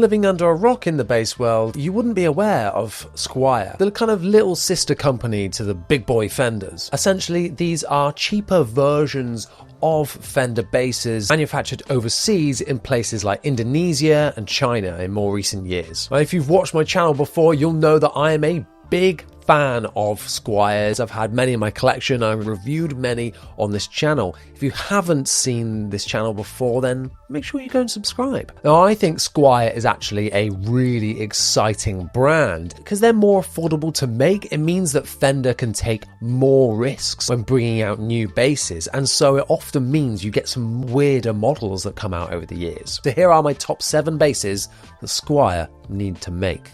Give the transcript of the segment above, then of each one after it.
Living under a rock in the bass world, you wouldn't be aware of Squier, the kind of little sister company to the big boy Fenders. Essentially, these are cheaper versions of Fender basses manufactured overseas in places like Indonesia and China in more recent years. Now, if you've watched my channel before, you'll know that I am a big fan of Squiers. I've had many in my collection. I've reviewed many on this channel. If you haven't seen this channel before, then make sure you go and subscribe. Now, I think Squier is actually a really exciting brand because they're more affordable to make. It means that Fender can take more risks when bringing out new basses, and so it often means you get some weirder models that come out over the years. So here are my top 7 basses that Squier need to make.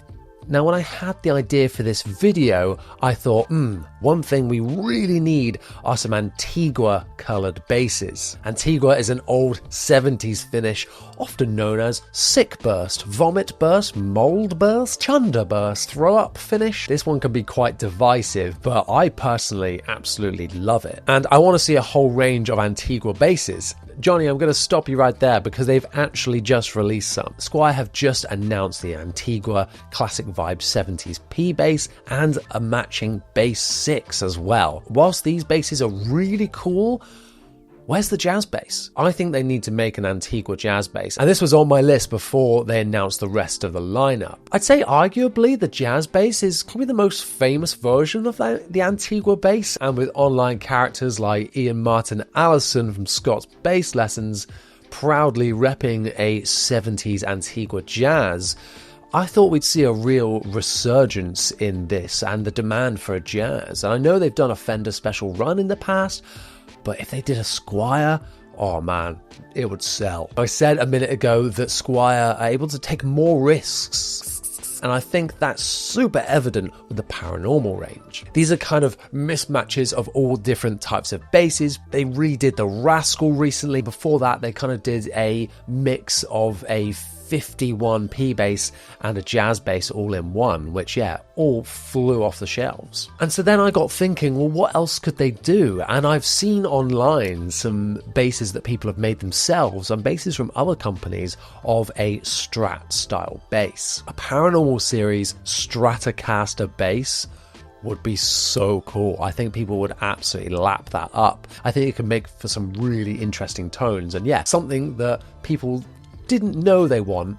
Now, when I had the idea for this video, I thought, one thing we really need are some Antiga coloured basses. Antiga is an old 70s finish, often known as sick burst, vomit burst, mold burst, chunder burst, throw up finish. This one can be quite divisive, but I personally absolutely love it. And I want to see a whole range of Antiga basses. Jonny, I'm going to stop you right there because they've actually just released some. Squier have just announced the Antiga Classic Vibe 70s P bass and a matching bass 6 as well. Whilst these basses are really cool, where's the jazz bass? I think they need to make an Antiga jazz bass, and this was on my list before they announced the rest of the lineup. I'd say arguably the jazz bass is probably the most famous version of the Antiga bass, and with online characters like Ian Martin Allison from Scott's Bass Lessons proudly repping a 70s Antiga jazz, I thought we'd see a real resurgence in this and the demand for a jazz. And I know they've done a Fender special run in the past, but if they did a Squier, oh man, it would sell. I said a minute ago that Squier are able to take more risks, and I think that's super evident with the paranormal range. These are kind of mismatches of all different types of basses. They redid the Rascal recently. Before that, they kind of did a mix of a 51 P bass and a jazz bass all in one, which all flew off the shelves. And so then I got thinking, well, what else could they do? And I've seen online some basses that people have made themselves and basses from other companies of a Strat style bass. A Paranormal series Stratocaster bass would be so cool. I think people would absolutely lap that up. I think it could make for some really interesting tones, and something that people didn't know they want,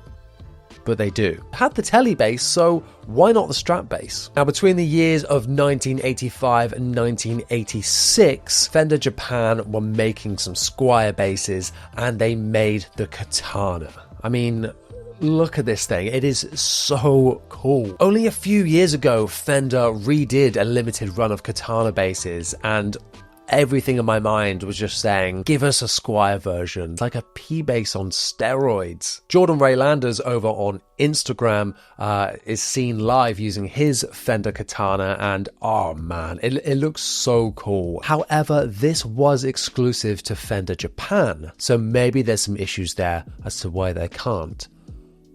but they do. Had the Telly bass, so why not the Strat bass? Now, between the years of 1985 and 1986, Fender Japan were making some Squier basses, and they made the Katana. I mean, look at this thing. It is so cool. Only a few years ago, Fender redid a limited run of Katana basses, and everything in my mind was just saying, give us a Squier version. It's like a P bass on steroids. Jordan Ray Landers over on Instagram is seen live using his Fender Katana, and oh man, it looks so cool. However, this was exclusive to Fender Japan, so maybe there's some issues there as to why they can't.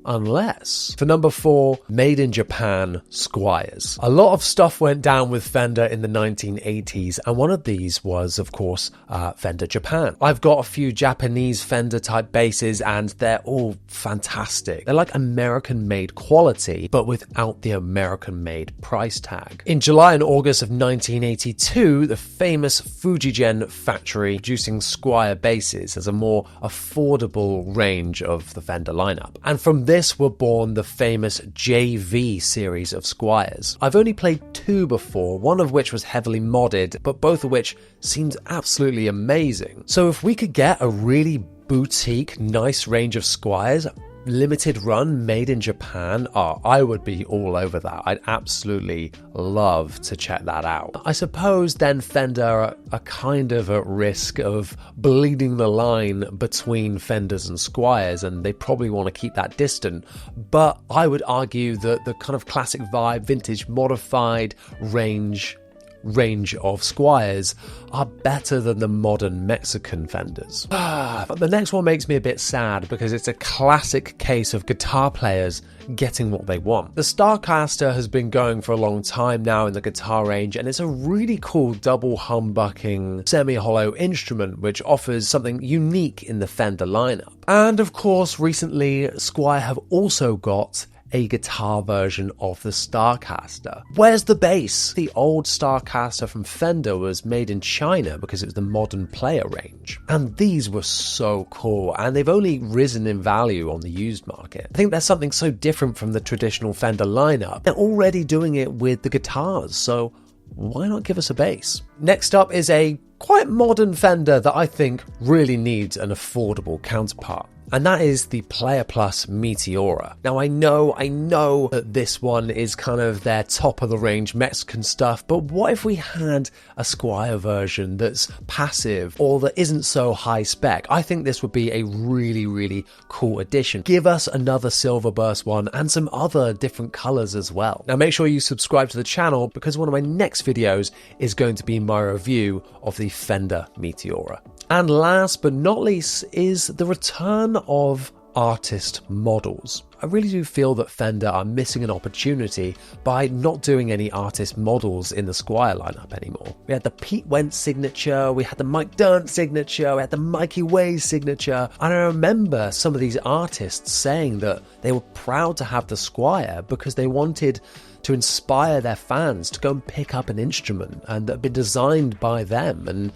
Unless, for number 4, made in Japan Squiers. A lot of stuff went down with Fender in the 1980s, and one of these was, of course, Fender Japan. I've got a few Japanese Fender type basses, and they're all fantastic. They're like American-made quality, but without the American-made price tag. In July and August of 1982, the famous Fujigen factory producing Squier basses as a more affordable range of the Fender lineup. And from this were born the famous JV series of Squiers. I've only played 2 before, one of which was heavily modded, but both of which seemed absolutely amazing. So if we could get a really boutique, nice range of Squiers, limited run, made in Japan, I would be all over that. I'd absolutely love to check that out. I suppose then Fender are kind of at risk of bleeding the line between Fenders and Squiers, and they probably want to keep that distant. But I would argue that the kind of classic vibe, vintage modified range range of Squiers are better than the modern Mexican Fenders. But the next one makes me a bit sad because it's a classic case of guitar players getting what they want. The Starcaster has been going for a long time now in the guitar range, and it's a really cool double humbucking semi-hollow instrument which offers something unique in the Fender lineup. And of course, recently Squier have also got a guitar version of the Starcaster. Where's the bass? The old Starcaster from Fender was made in China because it was the modern player range. And these were so cool, and they've only risen in value on the used market. I think there's something so different from the traditional Fender lineup. They're already doing it with the guitars, so why not give us a bass? Next up is a quite modern Fender that I think really needs an affordable counterpart. And that is the Player Plus Meteora. Now I know that this one is kind of their top of the range Mexican stuff, but what if we had a Squier version that's passive or that isn't so high spec? I think this would be a really, really cool addition. Give us another silver burst one and some other different colors as well. Now make sure you subscribe to the channel because one of my next videos is going to be my review of the Fender Meteora. And last but not least is the return of artist models. I really do feel that Fender are missing an opportunity by not doing any artist models in the Squier lineup anymore. We had the Pete Wentz signature, we had the Mike Dirnt signature, we had the Mikey Way signature, and I remember some of these artists saying that they were proud to have the Squier because they wanted to inspire their fans to go and pick up an instrument and that had been designed by them. And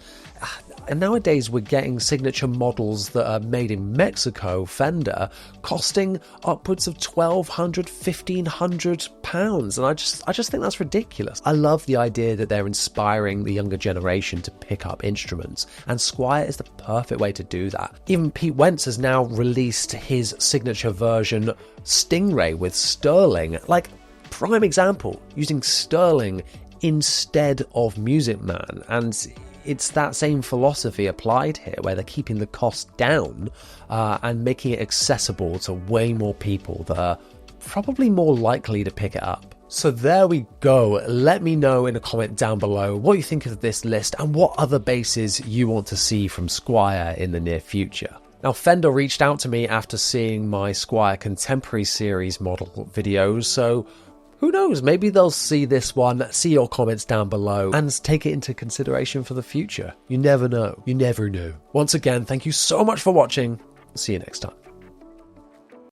nowadays we're getting signature models that are made in Mexico, Fender, costing upwards of £1,200, £1,500, and I just think that's ridiculous. I love the idea that they're inspiring the younger generation to pick up instruments, and Squier is the perfect way to do that. Even Pete Wentz has now released his signature version Stingray with Sterling, like prime example, using Sterling instead of Music Man, and it's that same philosophy applied here where they're keeping the cost down and making it accessible to way more people that are probably more likely to pick it up. So there we go. Let me know in a comment down below what you think of this list and what other basses you want to see from Squier in the near future. Now, Fender reached out to me after seeing my Squier Contemporary Series model videos, so who knows, maybe they'll see this one, see your comments down below, and take it into consideration for the future. You never know. You never know. Once again, thank you so much for watching. See you next time.